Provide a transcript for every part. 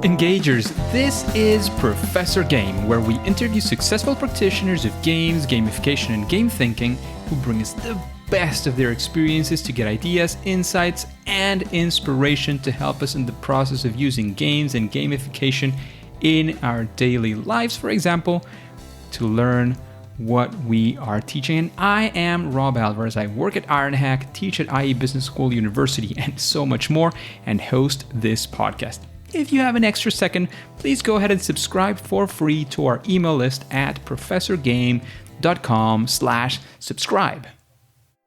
Engagers, this is Professor Game, where we interview successful practitioners of games, gamification, and game thinking who bring us the best of their experiences to get ideas, insights, and inspiration to help us in the process of using games and gamification in our daily lives, for example, to learn what we are teaching. And I am Rob Alvarez. I work at Ironhack, teach at IE Business School University, and so much more, and host this podcast. If you have an extra second, please go ahead and subscribe for free to our email list at professorgame.com/subscribe.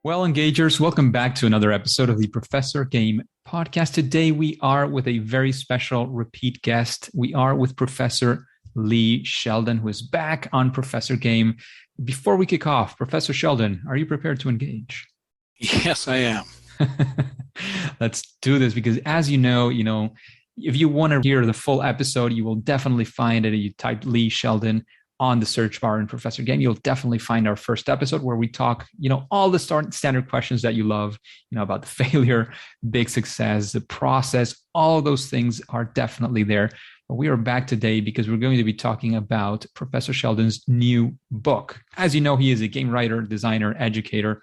Well, Engagers, welcome back to another episode of the Professor Game podcast. Today, we are with a very special repeat guest. We are with Professor Lee Sheldon, who is back on Professor Game. Before we kick off, Professor Sheldon, are you prepared to engage? Yes, I am. Let's do this because, as you know, if you want to hear the full episode, you will definitely find it. You type Lee Sheldon on the search bar in Professor Game, you'll definitely find our first episode where we talk, all the standard questions that you love, about the failure, big success, the process, all those things are definitely there. But we are back today because we're going to be talking about Professor Sheldon's new book. As you know, he is a game writer, designer, educator.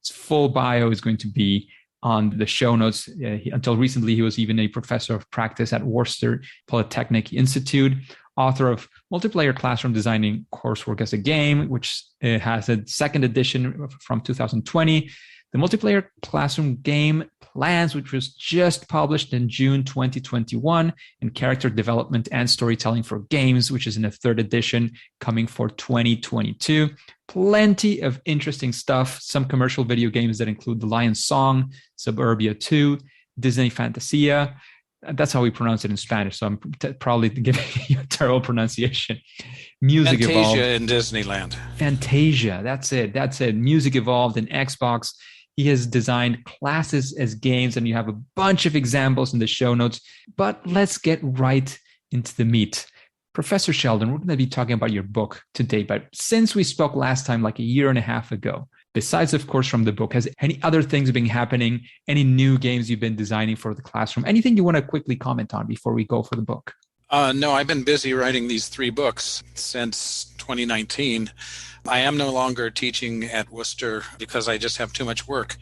His full bio is going to be on the show notes. Until recently, he was even a professor of practice at Worcester Polytechnic Institute, author of Multiplayer Classroom Designing Coursework as a Game, which has a second edition from 2020. The Multiplayer Classroom Game Plans, which was just published in June 2021, and Character Development and Storytelling for Games, which is in a third edition coming for 2022. Plenty of interesting stuff. Some commercial video games that include The Lion's Song, Suburbia 2, Disney Fantasia. That's how we pronounce it in Spanish. So I'm probably giving you a terrible pronunciation. Music Fantasia Evolved. in Disneyland. Fantasia. That's it. Music Evolved in Xbox. He has designed classes as games, and you have a bunch of examples in the show notes. But let's get right into the meat. Professor Sheldon, we're going to be talking about your book today. But since we spoke last time, like a year and a half ago, besides, of course, from the book, has any other things been happening? Any new games you've been designing for the classroom? Anything you want to quickly comment on before we go for the book? No, I've been busy writing these 3 books since 2019. I am no longer teaching at Worcester because I just have too much work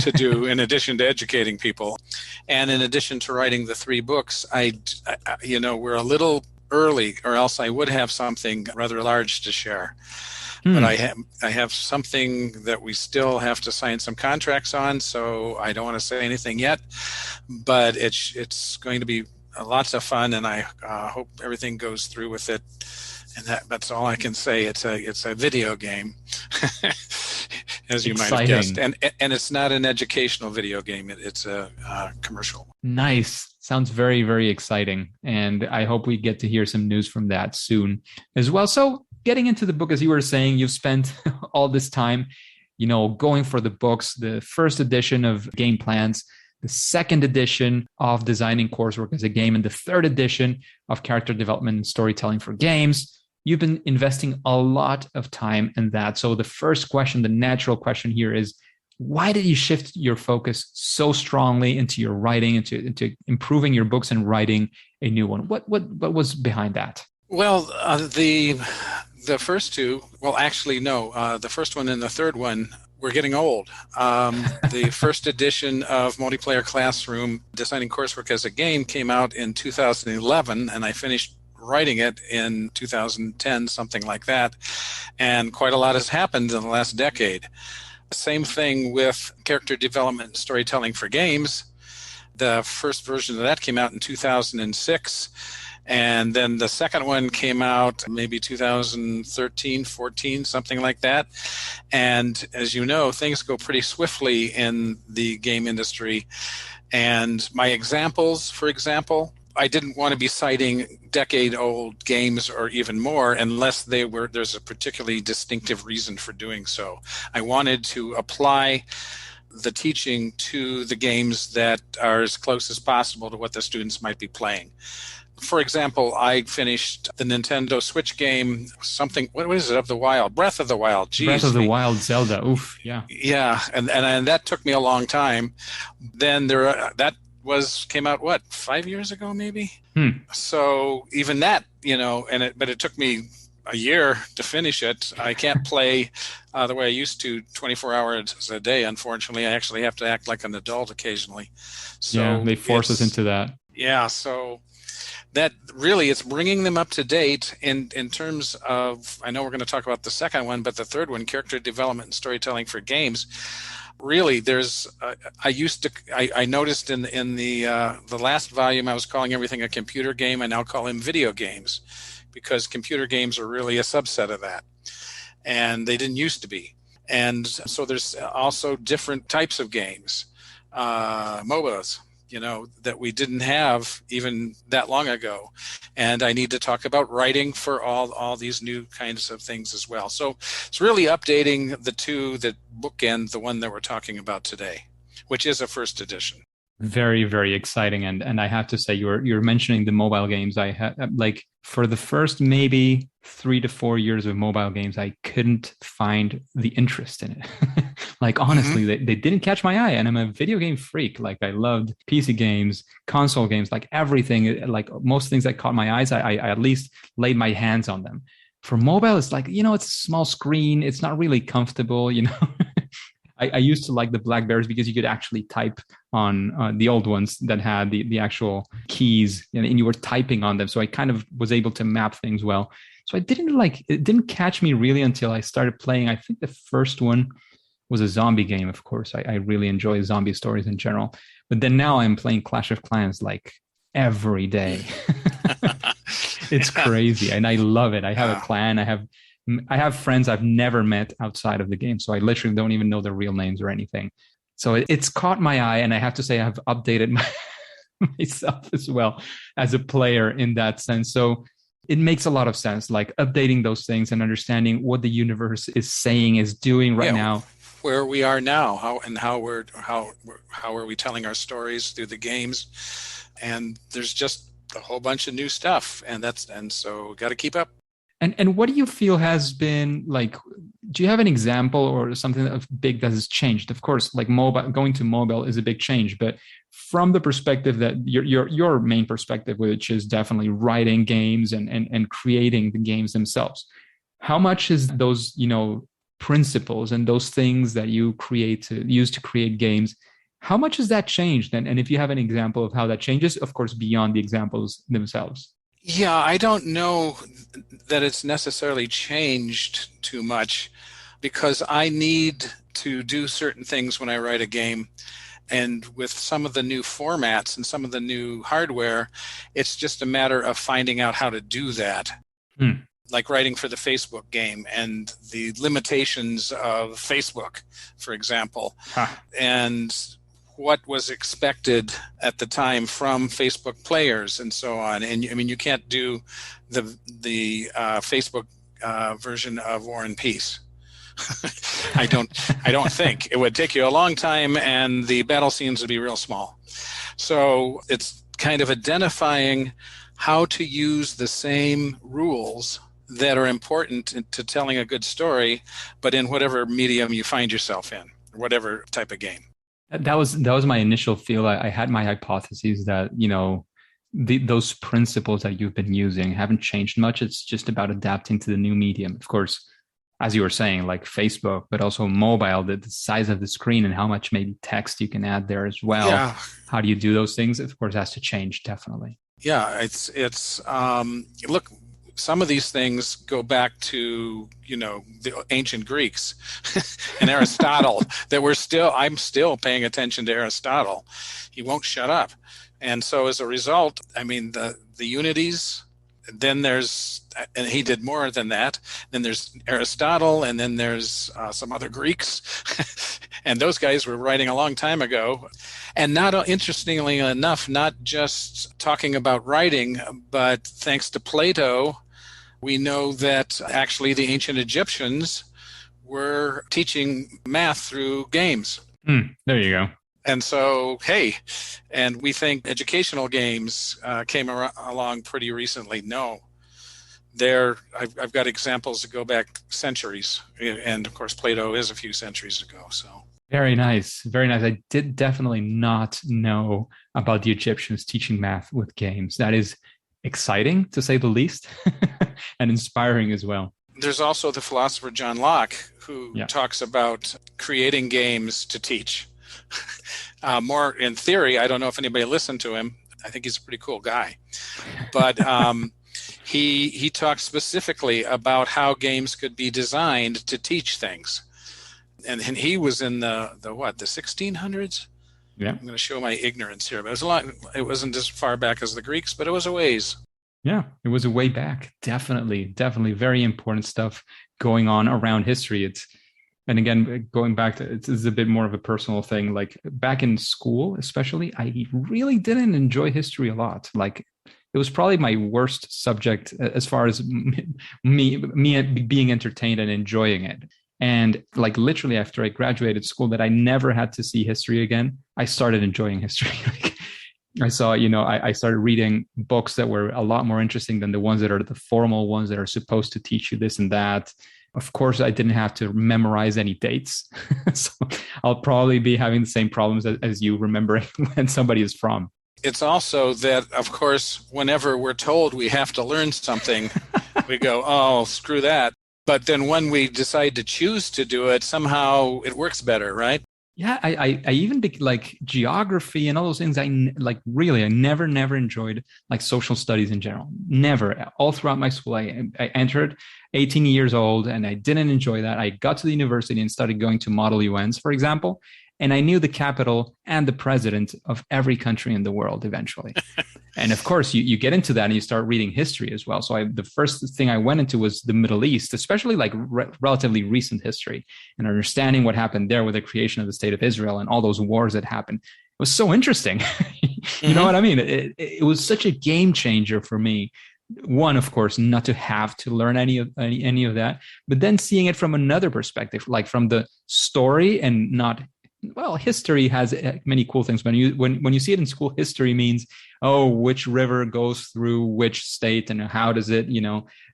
to do in addition to educating people. And in addition to writing the 3 books, we're a little early, or else I would have something rather large to share. But I have something that we still have to sign some contracts on, so I don't want to say anything yet. But it's going to be lots of fun, and I hope everything goes through with it. And that's all I can say. It's a video game, as you might have guessed, and it's not an educational video game. It's a commercial. Nice. Sounds very, very exciting, and I hope we get to hear some news from that soon as well. So, getting into the book, as you were saying, you've spent all this time, going for the books. The first edition of Game Plans, the second edition of Designing Coursework as a Game, and the third edition of Character Development and Storytelling for Games. You've been investing a lot of time in that. So the first question, the natural question here is, why did you shift your focus so strongly into your writing, into improving your books and writing a new one? What was behind that? Well, the first 2, well, actually, no. The first one and the third one, we're getting old. The first edition of Multiplayer Classroom Designing Coursework as a Game came out in 2011, and I finished writing it in 2010, something like that. And quite a lot has happened in the last decade. Same thing with Character Development and Storytelling for Games. The first version of that came out in 2006. And then the second one came out maybe 2013, 14, something like that. And as you know, things go pretty swiftly in the game industry. And my examples, for example, I didn't want to be citing decade-old games or even more unless there's a particularly distinctive reason for doing so. I wanted to apply the teaching to the games that are as close as possible to what the students might be playing. For example, I finished the Nintendo Switch game, what is it, of the Wild? Breath of the Wild. Jeez. Breath of the Wild, Zelda. Oof, yeah. Yeah, and that took me a long time. Then that came out, what, 5 years ago, maybe? Hmm. So even that, but it took me a year to finish it. I can't play the way I used to 24 hours a day. Unfortunately, I actually have to act like an adult occasionally. Yeah, So they force us into that. yeah, so that really, it's bringing them up to date in terms of, I know we're going to talk about the second one, but the third one, character development and storytelling for games. Really, I noticed in the last volume, I was calling everything a computer game. I now call them video games, because computer games are really a subset of that, and they didn't used to be. And so there's also different types of games, MOBAs, that we didn't have even that long ago. And I need to talk about writing for all these new kinds of things as well. So it's really updating the two that bookend the one that we're talking about today, which is a first edition. Very, very exciting. And I have to say, you're mentioning the mobile games. I had like for the first maybe 3 to 4 years of mobile games, I couldn't find the interest in it. Like honestly, they didn't catch my eye. And I'm a video game freak. Like I loved PC games, console games, like everything. Like most things that caught my eyes, I at least laid my hands on them. For mobile, it's like, it's a small screen. It's not really comfortable. I used to like the Blackberries because you could actually type on the old ones that had the actual keys, and you were typing on them. So I kind of was able to map things well. So it didn't catch me really until I started playing. I think the first one was a zombie game. Of course, I really enjoy zombie stories in general. But then now I'm playing Clash of Clans like every day. It's crazy, and I love it. I have a clan. I have friends I've never met outside of the game, so I literally don't even know their real names or anything. So it's caught my eye, and I have to say I've updated myself as well as a player in that sense. So it makes a lot of sense, like updating those things and understanding what the universe is saying, is doing right now. Where we are now, how are we telling our stories through the games, and there's just a whole bunch of new stuff, and so got to keep up. And what do you feel has been like? Do you have an example or something of big that has changed? Of course, like going to mobile is a big change, but from the perspective that your main perspective, which is definitely writing games and creating the games themselves, how much is those principles and those things that you use to create games? How much has that changed? And if you have an example of how that changes, of course, beyond the examples themselves. Yeah, I don't know that it's necessarily changed too much, because I need to do certain things when I write a game. And with some of the new formats and some of the new hardware, it's just a matter of finding out how to do that. Like writing for the Facebook game and the limitations of Facebook, for example. And what was expected at the time from Facebook players and so on. And I mean, you can't do the Facebook version of War and Peace. I don't think. It would take you a long time, and the battle scenes would be real small. So it's kind of identifying how to use the same rules that are important to telling a good story, but in whatever medium you find yourself in, whatever type of game. That was my initial feel. I had my hypotheses that those principles that you've been using haven't changed much. It's just about adapting to the new medium. Of course, as you were saying, like Facebook, but also mobile, the size of the screen and how much maybe text you can add there as well. Yeah. How do you do those things? Of course, has to change, definitely. Yeah, it's look, some of these things go back to the ancient Greeks and Aristotle. I'm still paying attention to Aristotle. He won't shut up, and so as a result, I mean the unities. Then and he did more than that. Then there's Aristotle, and then there's some other Greeks, and those guys were writing a long time ago. And not interestingly enough, not just talking about writing, but thanks to Plato, we know that actually the ancient Egyptians were teaching math through games. There you go. And so, hey, and we think educational games came along pretty recently. No, I've got examples that go back centuries, and of course Plato is a few centuries ago. So Very nice. Very nice. I did definitely not know about the Egyptians teaching math with games. That is exciting to say the least and inspiring as well. There's also the philosopher John Locke, who Yeah. talks about creating games to teach. More in theory, I don't know if anybody listened to him. I think he's a pretty cool guy. But he talks specifically about how games could be designed to teach things. And he was in the 1600s? Yeah. I'm going to show my ignorance here, but it was a lot. It wasn't as far back as the Greeks, but it was a ways. Yeah, it was a way back. Definitely, definitely very important stuff going on around history. It's and again, going back to it's a bit more of a personal thing. Like back in school, especially, I really didn't enjoy history a lot. Like it was probably my worst subject as far as me being entertained and enjoying it. And like literally after I graduated school, that I never had to see history again. I started enjoying history. Like, I saw, I started reading books that were a lot more interesting than the ones that are the formal ones that are supposed to teach you this and that. Of course, I didn't have to memorize any dates. So I'll probably be having the same problems as you remembering when somebody is from. It's also that, of course, whenever we're told we have to learn something, we go, oh, screw that. But then when we decide to choose to do it, somehow it works better, right? Yeah, I even like geography and all those things. Like really, I never enjoyed like social studies in general. Never. All throughout my school, I entered 18 years old and I didn't enjoy that. I got to the university and started going to Model UNs, for example, and I knew the capital and the president of every country in the world eventually. And of course, you get into that and you start reading history as well. So the first thing I went into was the Middle East, especially like relatively recent history and understanding what happened there with the creation of the state of Israel and all those wars that happened. It was so interesting. You know what I mean? It was such a game changer for me. One, of course, not to have to learn any of that, but then seeing it from another perspective, like from the story and not well, history has many cool things. When you see it in school, history means, oh, which river goes through which state and how does it,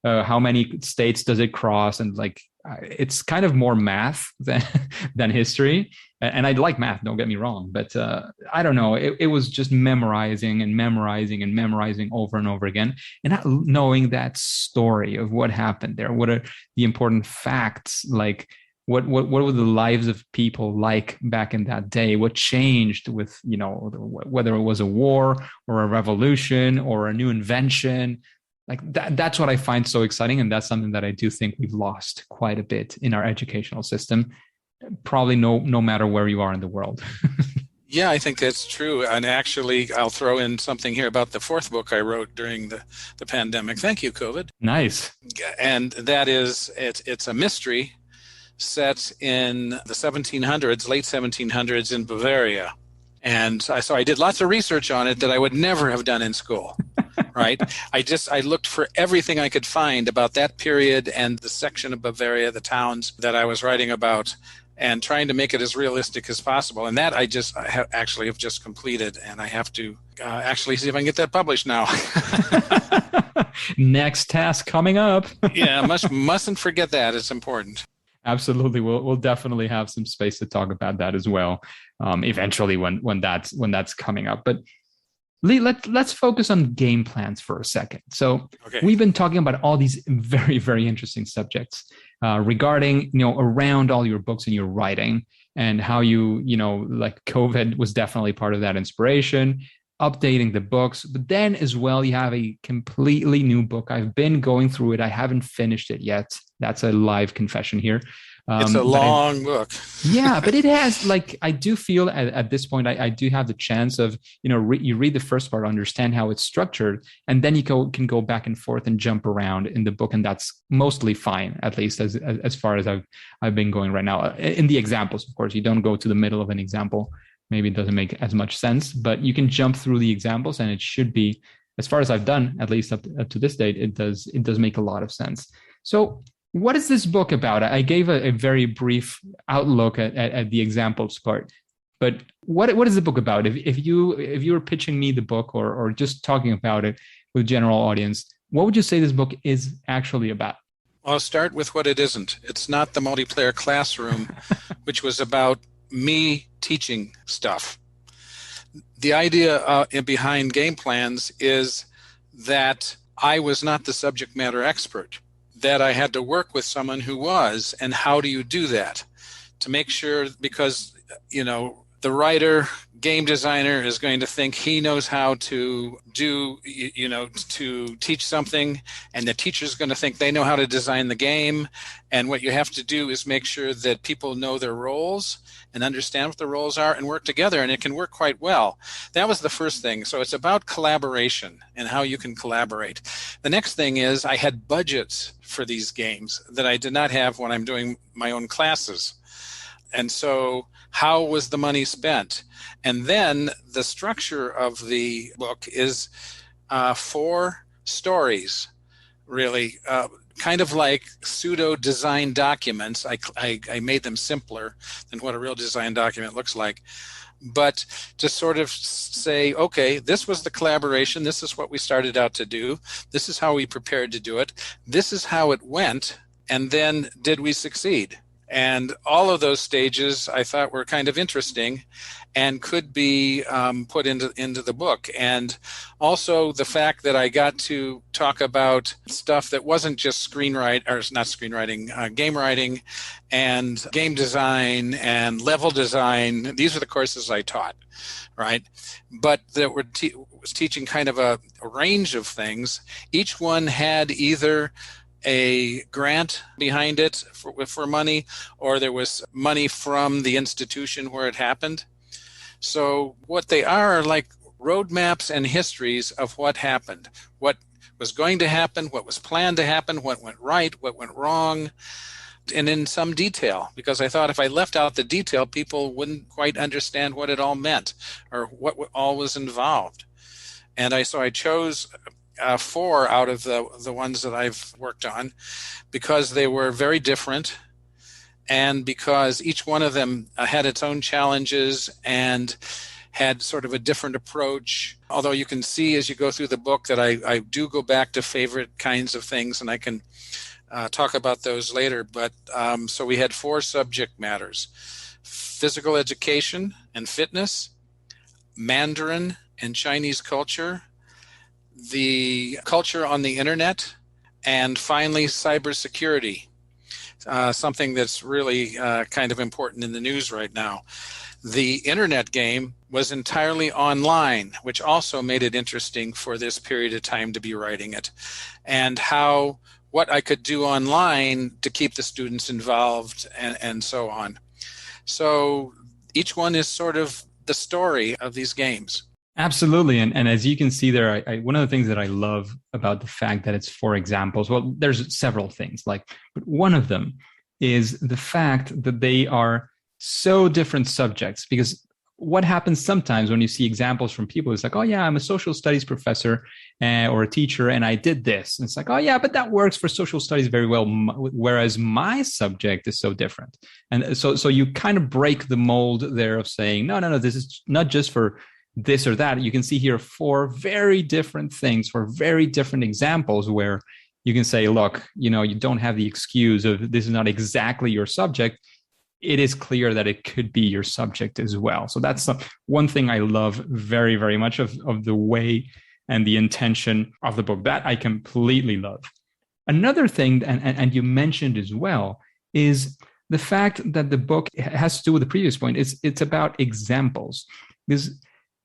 how many states does it cross? And like, it's kind of more math than history. And I like math, don't get me wrong, but I don't know. It was just memorizing and memorizing and memorizing over and over again, and not knowing that story of what happened there. What are the important facts? Like, what were the lives of people like back in that day? What changed with, whether it was a war or a revolution or a new invention? Like that's what I find so exciting. And that's something that I do think we've lost quite a bit in our educational system, probably no matter where you are in the world. Yeah, I think that's true. And actually, I'll throw in something here about the fourth book I wrote during the pandemic. Thank you, COVID. Nice. And that is, it's a mystery set in the 1700s, late 1700s in Bavaria. And so I did lots of research on it that I would never have done in school, right? I looked for everything I could find about that period and the section of Bavaria, the towns that I was writing about, and trying to make it as realistic as possible. And that I actually have just completed, and I have to actually see if I can get that published now. Next task coming up. Yeah, mustn't forget that. It's important. Absolutely, we'll definitely have some space to talk about that as well, eventually when that's coming up. But Lee, let's focus on game plans for a second. So We've been talking about all these very, very interesting subjects regarding around all your books and your writing, and how like COVID was definitely part of that inspiration. Updating the books, but then as well, you have a completely new book. I've been going through it. I haven't finished it yet. That's a live confession here. It's a long book. Yeah, but it has, like, I do feel at this point, I do have the chance of, you read the first part, understand how it's structured, and then you can go back and forth and jump around in the book. And that's mostly fine, at least as far as I've been going right now. In the examples, of course, you don't go to the middle of an example. Maybe it doesn't make as much sense, but you can jump through the examples, and it should be, as far as I've done, at least up to this date, it does make a lot of sense. So what is this book about? I gave a very brief outlook at the examples part, but what is the book about? If you were pitching me the book or just talking about it with general audience, what would you say this book is actually about? I'll start with what it isn't. It's not the multiplayer classroom, which was about me teaching stuff. The idea behind game plans is that I was not the subject matter expert, that I had to work with someone who was. And how do you do that? To make sure, because, the writer, game designer is going to think he knows how to do, to teach something, and the teacher is going to think they know how to design the game. And what you have to do is make sure that people know their roles and understand what the roles are and work together, and it can work quite well. That was the first thing. So it's about collaboration and how you can collaborate. The next thing is I had budgets for these games that I did not have when I'm doing my own classes. And so how was the money spent? And then the structure of the book is 4 stories, really, kind of like pseudo-design documents. I made them simpler than what a real design document looks like. But to sort of say, okay, this was the collaboration. This is what we started out to do. This is how we prepared to do it. This is how it went. And then did we succeed? And all of those stages I thought were kind of interesting and could be put into the book. And also the fact that I got to talk about stuff that wasn't just game writing and game design and level design. These are the courses I taught, right? But that was teaching kind of a range of things. Each one had either a grant behind it for money, or there was money from the institution where it happened. So what they are like roadmaps and histories of what happened, what was going to happen, what was planned to happen, what went right, what went wrong, and in some detail, because I thought if I left out the detail, people wouldn't quite understand what it all meant or what all was involved. And I chose 4 out of the ones that I've worked on because they were very different, and because each one of them had its own challenges and had sort of a different approach. Although you can see as you go through the book that I do go back to favorite kinds of things, and I can talk about those later. But so we had 4 subject matters: physical education and fitness, Mandarin and Chinese culture, the culture on the internet, and finally cybersecurity, something that's really kind of important in the news right now. The internet game was entirely online, which also made it interesting for this period of time to be writing it, and what I could do online to keep the students involved and so on. So each one is sort of the story of these games. Absolutely. And as you can see there, one of the things that I love about the fact that it's 4 examples, well, there's several things, but one of them is the fact that they are so different subjects. Because what happens sometimes when you see examples from people is like, oh yeah, I'm a social studies professor or a teacher, and I did this. And it's like, oh yeah, but that works for social studies very well, whereas my subject is so different. And so you kind of break the mold there of saying, no, this is not just for this or that. You can see here 4 very different things, for very different examples where you can say, look, you don't have the excuse of this is not exactly your subject. It is clear that it could be your subject as well. So that's one thing I love very, very much of the way and the intention of the book. That I completely love. Another thing, and you mentioned as well, is the fact that the book has to do with the previous point. It's about examples. Because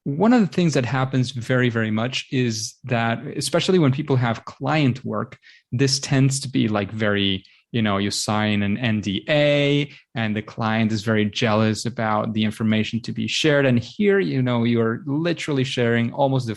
one of the things that happens very, very much is that, especially when people have client work, this tends to be like very, you sign an NDA and the client is very jealous about the information to be shared. And here, you're literally sharing almost a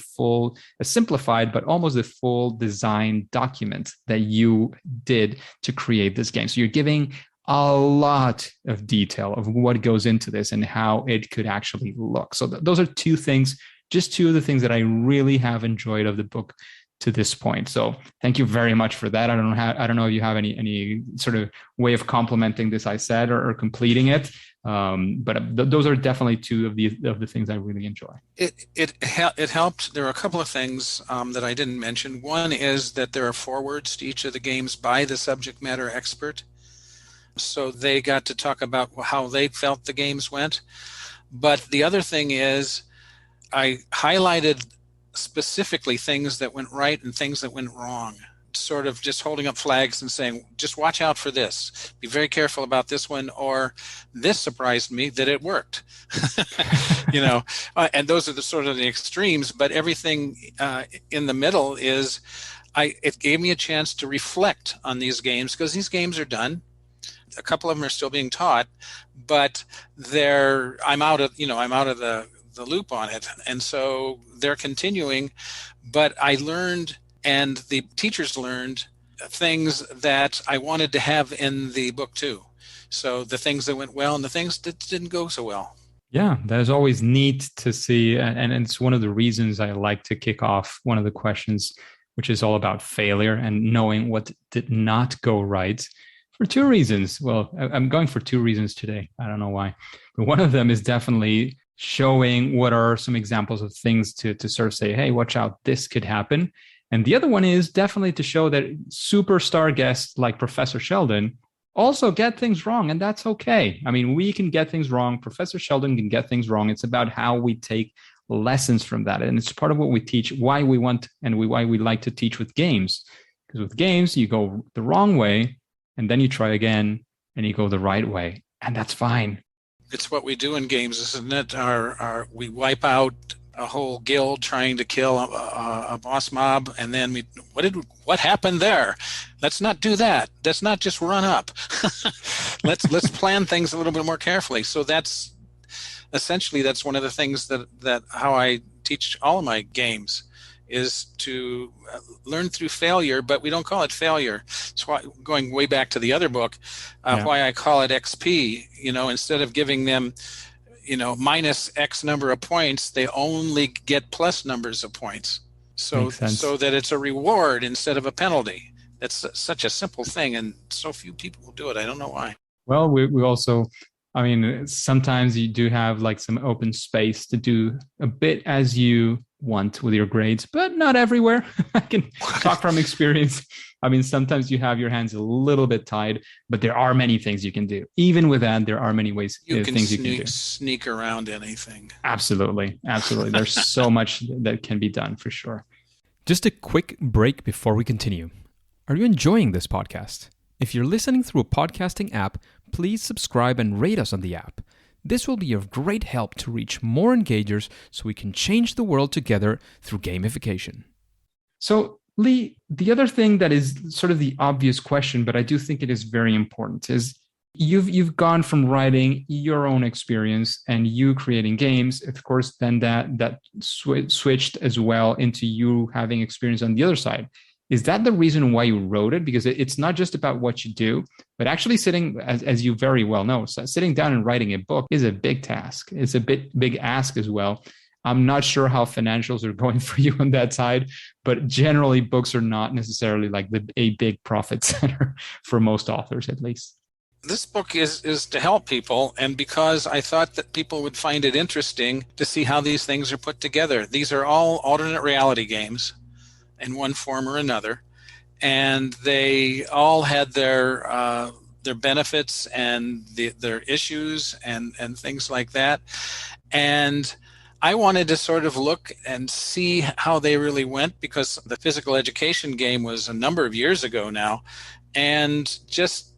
simplified, but almost the full design document that you did to create this game. So you're giving a lot of detail of what goes into this and how it could actually look. So those are 2 things, just 2 of the things that I really have enjoyed of the book to this point. So thank you very much for that. I don't know if you have any sort of way of complementing this I said or completing it. But those are definitely 2 of the things I really enjoy. It helped. There are a couple of things that I didn't mention. One is that there are forewords to each of the games by the subject matter expert. So they got to talk about how they felt the games went. But the other thing is, I highlighted specifically things that went right and things that went wrong, sort of just holding up flags and saying, just watch out for this. Be very careful about this one, or this surprised me that it worked. And those are the sort of the extremes, but everything in the middle is, it gave me a chance to reflect on these games, because these games are done. A couple of them are still being taught, but I'm out of the loop on it. And so they're continuing, but I learned, and the teachers learned, things that I wanted to have in the book too. So the things that went well and the things that didn't go so well. Yeah, that is always neat to see. And it's one of the reasons I like to kick off one of the questions, which is all about failure and knowing what did not go right, for two reasons. Well, I'm going for two reasons today. I don't know why. But one of them is definitely showing what are some examples of things to sort of say, hey, watch out, this could happen. And the other one is definitely to show that superstar guests like Professor Sheldon also get things wrong, and that's okay. I mean, we can get things wrong. Professor Sheldon can get things wrong. It's about how we take lessons from that. And it's part of what we teach, why we want and why we like to teach with games. Because with games, you go the wrong way, and then you try again, and you go the right way. And that's fine. It's what we do in games, isn't it? We wipe out a whole guild trying to kill a boss mob, and then what happened there? Let's not do that. Let's not just run up. let's plan things a little bit more carefully. So that's one of the things that how I teach all of my games, is to learn through failure, but we don't call it failure. It's why, going way back to the other book, why I call it XP. Instead of giving them minus X number of points, they only get plus numbers of points. So that it's a reward instead of a penalty. That's such a simple thing, and so few people will do it. I don't know why. Well, we also, sometimes you do have like some open space to do a bit as you want with your grades, but not everywhere. I can talk from experience. Sometimes you have your hands a little bit tied, but there are many things you can do. Even with that, there are many ways, things you can do. Sneak around anything. Absolutely. There's so much that can be done for sure. Just a quick break before we continue. Are you enjoying this podcast? If you're listening through a podcasting app, please subscribe and rate us on the app. This will be of great help to reach more engagers so we can change the world together through gamification. So, Lee, the other thing that is sort of the obvious question, but I do think it is very important, is you've gone from writing your own experience and you creating games. Of course, then that switched as well into you having experience on the other side. Is that the reason why you wrote it? Because it's not just about what you do, but actually sitting, as you very well know, sitting down and writing a book is a big task. It's a big ask as well. I'm not sure how financials are going for you on that side, but generally books are not necessarily like a big profit center for most authors, at least. This book is to help people, and because I thought that people would find it interesting to see how these things are put together. These are all alternate reality games in one form or another, and they all had their benefits and their issues and things like that. And I wanted to sort of look and see how they really went, because the physical education game was a number of years ago now, and just,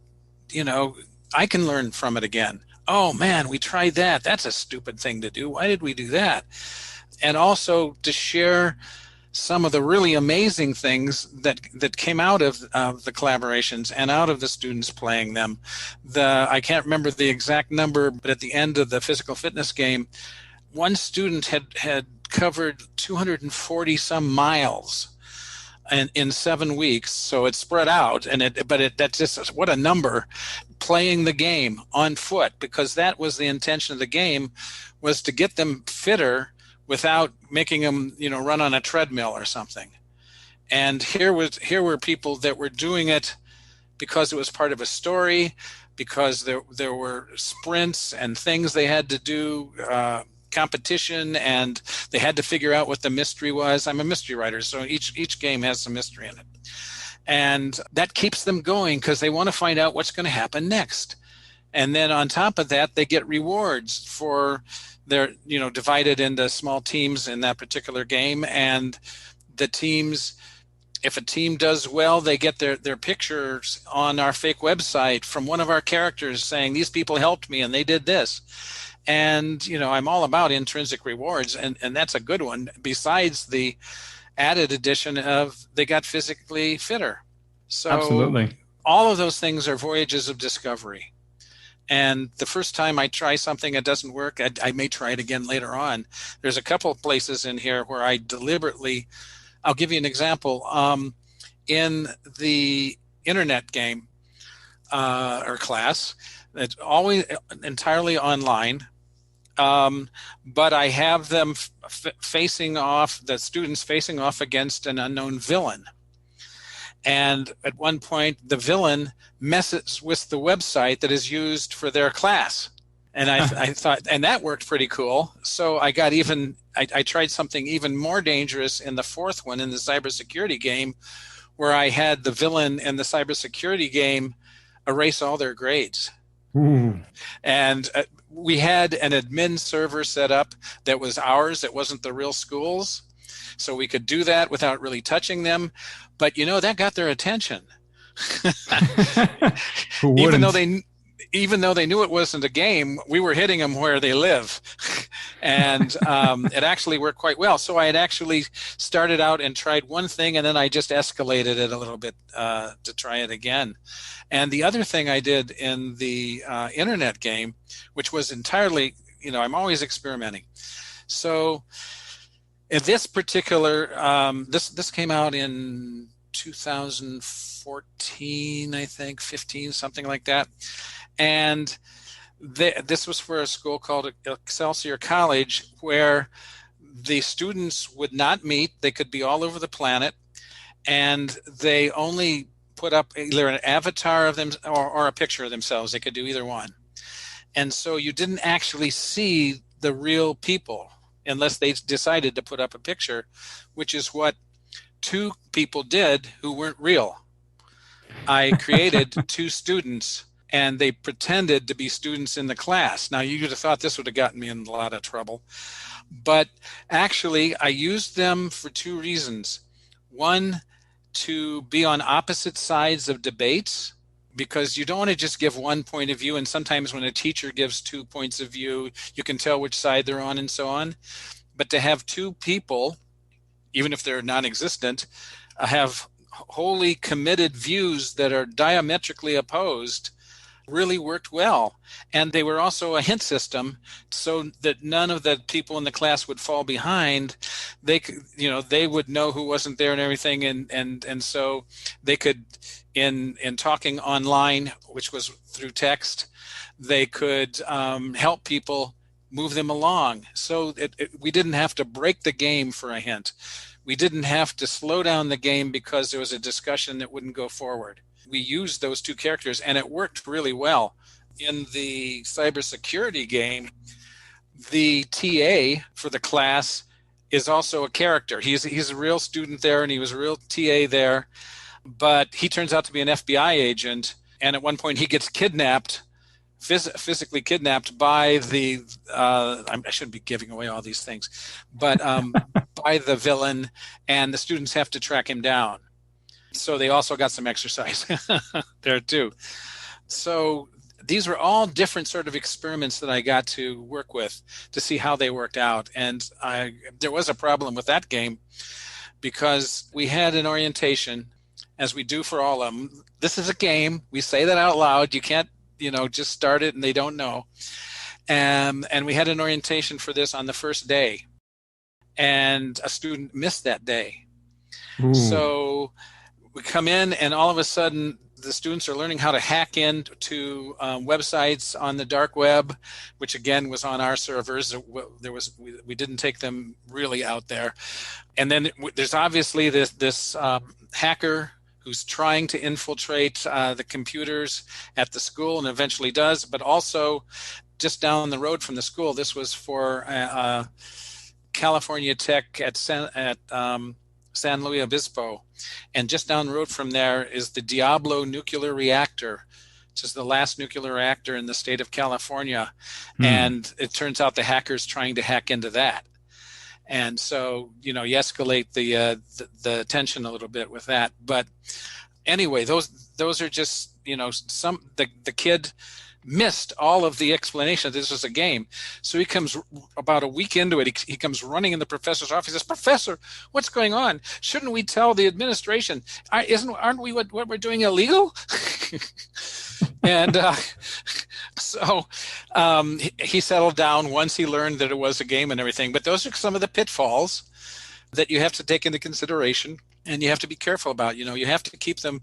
I can learn from it again. Oh man, we tried that. That's a stupid thing to do. Why did we do that? And also to share some of the really amazing things that came out of the collaborations and out of the students playing them. I can't remember the exact number, but at the end of the physical fitness game, one student had covered 240 some miles in 7 weeks. So it's spread out, that's just what a number, playing the game on foot, because that was the intention of the game, was to get them fitter without making them, run on a treadmill or something. And here were people that were doing it because it was part of a story, because there were sprints and things they had to do, competition, and they had to figure out what the mystery was. I'm a mystery writer, so each game has some mystery in it. And that keeps them going because they want to find out what's going to happen next. And then on top of that, they get rewards for their, divided into small teams in that particular game. And the teams, if a team does well, they get their pictures on our fake website from one of our characters saying, these people helped me and they did this. And, I'm all about intrinsic rewards, and that's a good one, besides the added addition of they got physically fitter. So Absolutely. all of those things are voyages of discovery. And the first time I try something that doesn't work, I may try it again later on. There's a couple of places in here where I deliberately, I'll give you an example. In the internet game or class, it's always entirely online. But I have them facing off, the students facing off against an unknown villain. And at one point, the villain messes with the website that is used for their class. And I thought, and that worked pretty cool. So I got I tried something even more dangerous in the fourth one, in the cybersecurity game, where I had the villain in the cybersecurity game erase all their grades. Ooh. And we had an admin server set up that was ours. It wasn't the real school's. So we could do that without really touching them. But, that got their attention. Even though they knew it wasn't a game, we were hitting them where they live. And it actually worked quite well. So I had actually started out and tried one thing, and then I just escalated it a little bit to try it again. And the other thing I did in the internet game, which was entirely, I'm always experimenting. So in this particular, this came out in 2014, I think, 15, something like that. And this was for a school called Excelsior College, where the students would not meet. They could be all over the planet, and they only put up either an avatar of them or a picture of themselves. They could do either one. And so you didn't actually see the real people unless they decided to put up a picture, which is what two people did who weren't real. I created two students, and they pretended to be students in the class. Now, you would have thought this would have gotten me in a lot of trouble. But actually, I used them for two reasons. One, to be on opposite sides of debates, because you don't want to just give one point of view. And sometimes when a teacher gives 2 points of view, you can tell which side they're on and so on. But to have two people, even if they're non-existent, have wholly committed views that are diametrically opposed really worked well. And they were also a hint system so that none of the people in the class would fall behind. They could, they would know who wasn't there and everything. And so they could, in talking online, which was through text, they could help people move them along. So we didn't have to break the game for a hint. We didn't have to slow down the game because there was a discussion that wouldn't go forward. We used those two characters, and it worked really well. In the cybersecurity game, the TA for the class is also a character. He's a real student there, and he was a real TA there, but he turns out to be an FBI agent, and at one point he gets kidnapped, physically kidnapped by the I shouldn't be giving away all these things, but by the villain, and the students have to track him down. So they also got some exercise there too. So these were all different sort of experiments that I got to work with to see how they worked out. And there was a problem with that game because we had an orientation, as we do for all of them. This is a game. We say that out loud. You can't, just start it and they don't know. And we had an orientation for this on the first day. And a student missed that day. Ooh. So we come in, and all of a sudden, the students are learning how to hack into websites on the dark web, which again was on our servers. We didn't take them really out there. And then there's obviously this hacker who's trying to infiltrate the computers at the school, and eventually does. But also, just down the road from the school, this was for California Tech at San Luis Obispo. And just down the road from there is the Diablo nuclear reactor, which is the last nuclear reactor in the state of California. And it turns out the hackers trying to hack into that. And so, you escalate the tension a little bit with that. But anyway, those are just, the kid missed all of the explanation. This was a game. So he comes about a week into it. He comes running in the professor's office. He says, "Professor, what's going on? Shouldn't we tell the administration? Aren't we what we're doing illegal?" And so he settled down once he learned that it was a game and everything. But those are some of the pitfalls that you have to take into consideration, and you have to be careful about. You have to keep them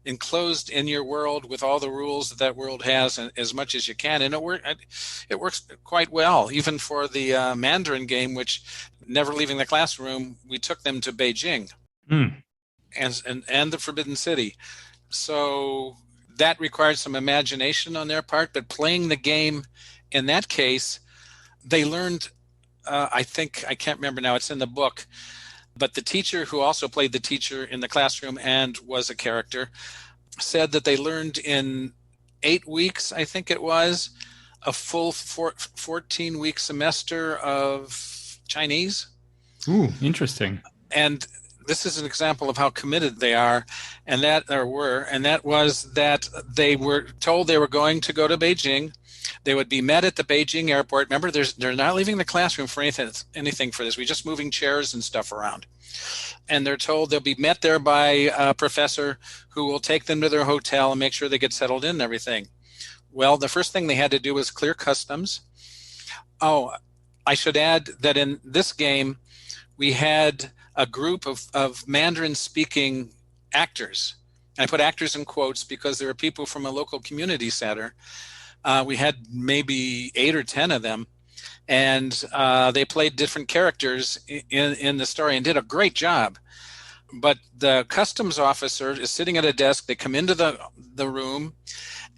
enclosed in your world with all the rules that world has, as much as you can. And it works quite well, even for the Mandarin game, which, never leaving the classroom, we took them to Beijing and the Forbidden City. So that required some imagination on their part, but playing the game in that case, they learned, I can't remember now, it's in the book, but the teacher, who also played the teacher in the classroom and was a character, said that they learned in 8 weeks, I think it was, a full 14-week semester of Chinese. Ooh, interesting. And this is an example of how committed they are, and that was that they were told they were going to go to Beijing. They would be met at the Beijing airport. Remember, they're not leaving the classroom for anything for this. We're just moving chairs and stuff around. And they're told they'll be met there by a professor who will take them to their hotel and make sure they get settled in and everything. Well, the first thing they had to do was clear customs. Oh, I should add that in this game, we had a group of Mandarin-speaking actors. And I put actors in quotes because there were people from a local community center. We had maybe 8 or 10 of them, and they played different characters in the story and did a great job. But the customs officer is sitting at a desk. They come into the room,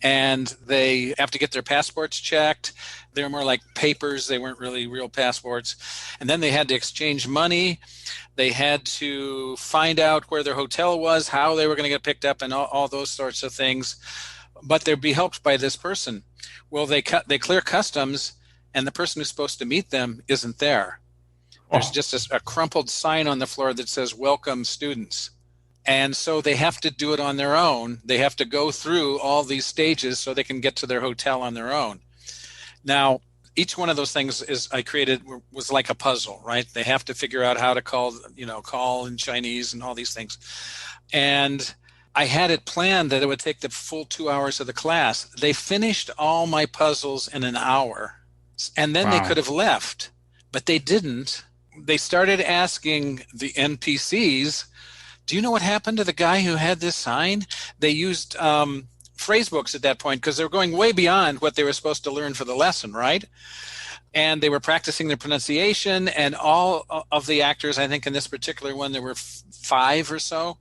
and they have to get their passports checked. They were more like papers. They weren't really real passports. And then they had to exchange money. They had to find out where their hotel was, how they were going to get picked up, and all those sorts of things. But they'd be helped by this person. Well, they clear customs, and the person who's supposed to meet them isn't there. There's just a crumpled sign on the floor that says, "Welcome, students." And so they have to do it on their own. They have to go through all these stages so they can get to their hotel on their own. Now, each one of those things I created was like a puzzle, right? They have to figure out how to call in Chinese and all these things. And I had it planned that it would take the full 2 hours of the class. They finished all my puzzles in an hour, and then They could have left, but they didn't. They started asking the NPCs, "Do you know what happened to the guy who had this sign?" They used phrase books at that point because they were going way beyond what they were supposed to learn for the lesson, right? And they were practicing their pronunciation, and all of the actors, I think in this particular one, there were 5 or so,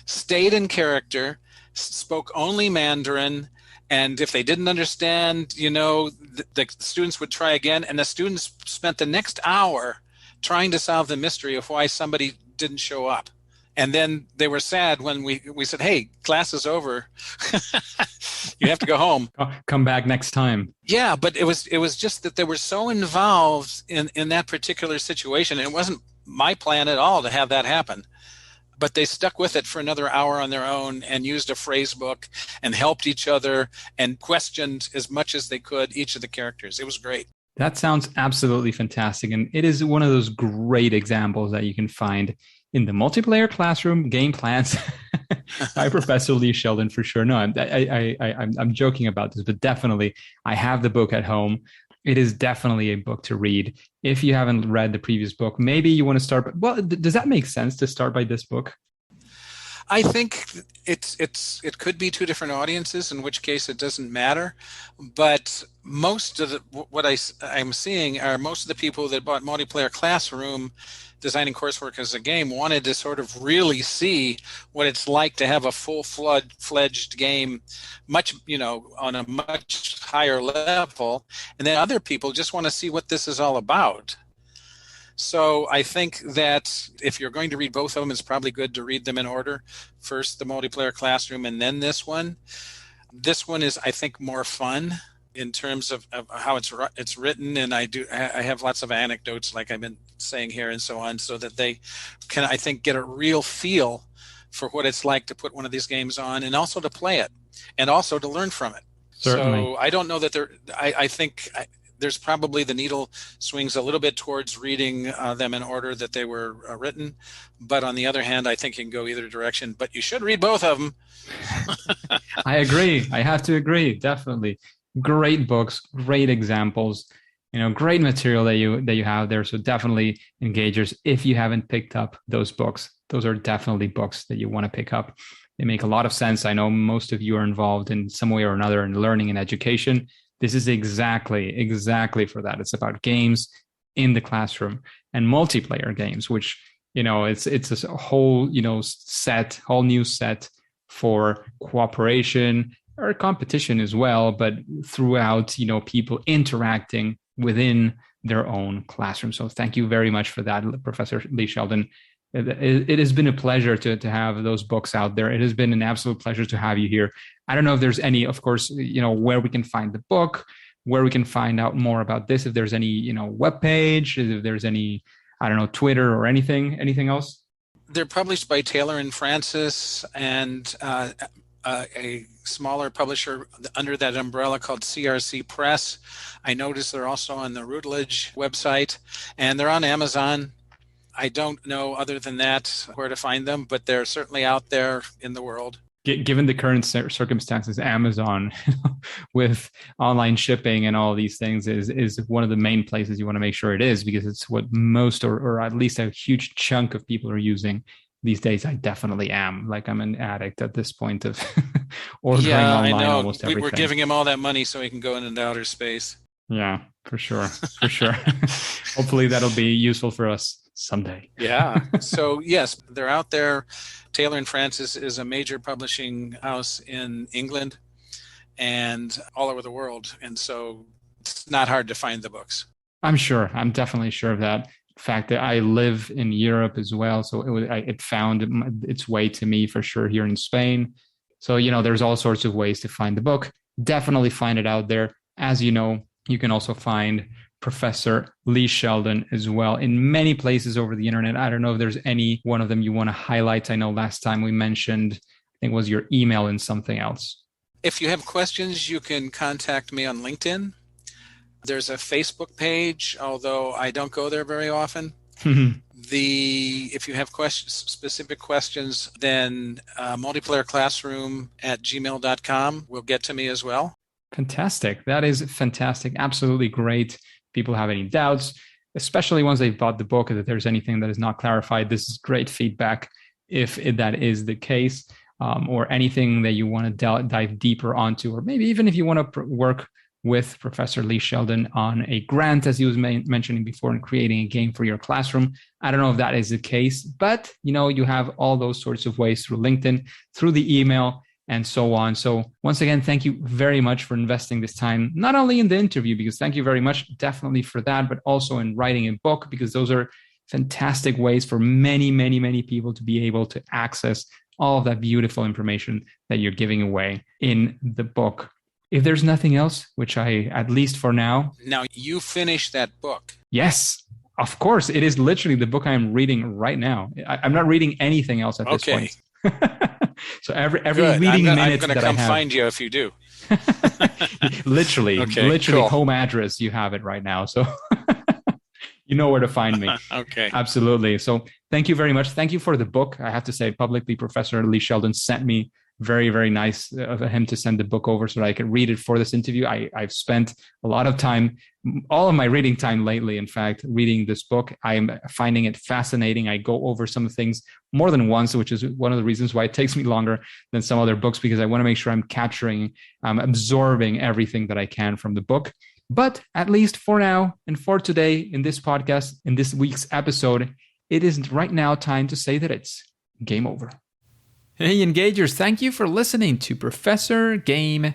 stayed in character, spoke only Mandarin, and if they didn't understand, the students would try again, and the students spent the next hour trying to solve the mystery of why somebody didn't show up. And then they were sad when we said, "Hey, class is over. You have to go home. Come back next time." Yeah, but it was just that they were so involved in that particular situation. And it wasn't my plan at all to have that happen. But they stuck with it for another hour on their own and used a phrase book and helped each other and questioned as much as they could each of the characters. It was great. That sounds absolutely fantastic. And it is one of those great examples that you can find in the multiplayer classroom game plans by Professor Lee Sheldon, for sure. No, I'm joking about this, but definitely I have the book at home. It is definitely a book to read. If you haven't read the previous book, maybe you want to start. Well, does that make sense to start by this book? I think it could be 2 different audiences, in which case it doesn't matter. But most of what I'm seeing are most of the people that bought Multiplayer Classroom designing coursework as a game wanted to sort of really see what it's like to have a full-fledged game, on a much higher level. And then other people just want to see what this is all about. So I think that if you're going to read both of them, it's probably good to read them in order. First, the multiplayer classroom, and then this one. This one is, I think, more fun in terms of how it's written, and I have lots of anecdotes, like I've been saying here, and so on, so that they can, I think, get a real feel for what it's like to put one of these games on, and also to play it, and also to learn from it. Certainly. So I don't know that I think there's probably the needle swings a little bit towards reading them in order that they were written. But on the other hand, I think you can go either direction. But you should read both of them. I agree. I have to agree. Definitely. Great books, great examples, great material that you have there. So definitely, engagers, if you haven't picked up those books, those are definitely books that you want to pick up. They make a lot of sense. I know most of you are involved in some way or another in learning and education. This is exactly for that. It's about games in the classroom and multiplayer games, which, it's a whole, whole new set for cooperation or competition as well, but throughout, people interacting within their own classroom. So thank you very much for that, Professor Lee Sheldon. It has been a pleasure to have those books out there. It has been an absolute pleasure to have you here. I don't know if there's any, of course, where we can find the book, where we can find out more about this, if there's any, webpage, if there's any, I don't know, Twitter or anything else. They're published by Taylor and Francis and a smaller publisher under that umbrella called CRC Press. I noticed they're also on the Routledge website, and they're on Amazon. I don't know, other than that, where to find them, but they're certainly out there in the world. Given the current circumstances, Amazon with online shipping and all these things is one of the main places you want to make sure it is, because it's what most or at least a huge chunk of people are using these days. I definitely am. Like, I'm an addict at this point of ordering online I know. Almost everything. We're giving him all that money so he can go into outer space. Yeah, for sure. Hopefully that'll be useful for us someday. Yeah. So yes, they're out there. Taylor and Francis is a major publishing house in England and all over the world. And so it's not hard to find the books. I'm sure. I'm definitely sure of that. In fact, that I live in Europe as well. So it found its way to me for sure here in Spain. So, there's all sorts of ways to find the book. Definitely find it out there. As you know, you can also find Professor Lee Sheldon as well in many places over the internet. I don't know if there's any one of them you want to highlight. I know last time we mentioned, I think it was your email and something else. If you have questions, you can contact me on LinkedIn. There's a Facebook page, although I don't go there very often. If you have specific questions, then multiplayerclassroom@gmail.com will get to me as well. Fantastic. That is fantastic. Absolutely great. People have any doubts, especially once they've bought the book, if there's anything that is not clarified, this is great feedback if that is the case, or anything that you want to dive deeper onto, or maybe even if you want to work with Professor Lee Sheldon on a grant, as he was mentioning before, and creating a game for your classroom. I don't know if that is the case, but you have all those sorts of ways through LinkedIn, through the email, and so on. So once again, thank you very much for investing this time, not only in the interview, because thank you very much, definitely for that, but also in writing a book, because those are fantastic ways for many, many, many people to be able to access all of that beautiful information that you're giving away in the book. If there's nothing else, which at least for now. Now, you finish that book. Yes, of course. It is literally the book I'm reading right now. I'm not reading anything else at this point. So every Good. reading minute I'm going to come I have, find you if you do. literally cool. Home address, you have it right now. So you know where to find me. Okay. Absolutely. So thank you very much. Thank you for the book. I have to say publicly, Professor Lee Sheldon sent me, very, very nice of him to send the book over so that I could read it for this interview. I've spent a lot of time, all of my reading time lately, in fact, reading this book. I'm finding it fascinating. I go over some things more than once, which is one of the reasons why it takes me longer than some other books, because I want to make sure I'm absorbing everything that I can from the book. But at least for now and for today in this podcast, in this week's episode, it is right now time to say that it's game over. Hey, Engagers, thank you for listening to Professor Game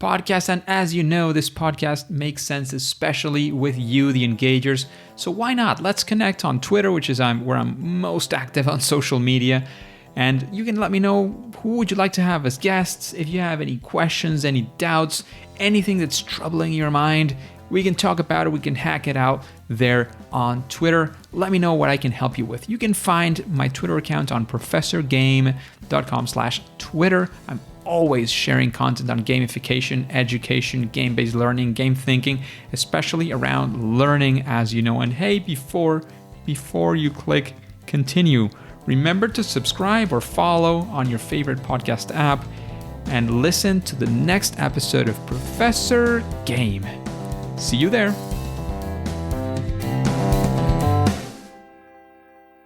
podcast. And as you know, this podcast makes sense, especially with you, the engagers. So why not? Let's connect on Twitter, which is where I'm most active on social media. And you can let me know who would you like to have as guests. If you have any questions, any doubts, anything that's troubling your mind, we can talk about it. We can hack it out there on Twitter. Let me know what I can help you with. You can find my Twitter account on professorgame.com/Twitter. I'm always sharing content on gamification, education, game-based learning, game thinking, especially around learning, as you know. And hey, before you click continue, remember to subscribe or follow on your favorite podcast app and listen to the next episode of Professor Game. See you there.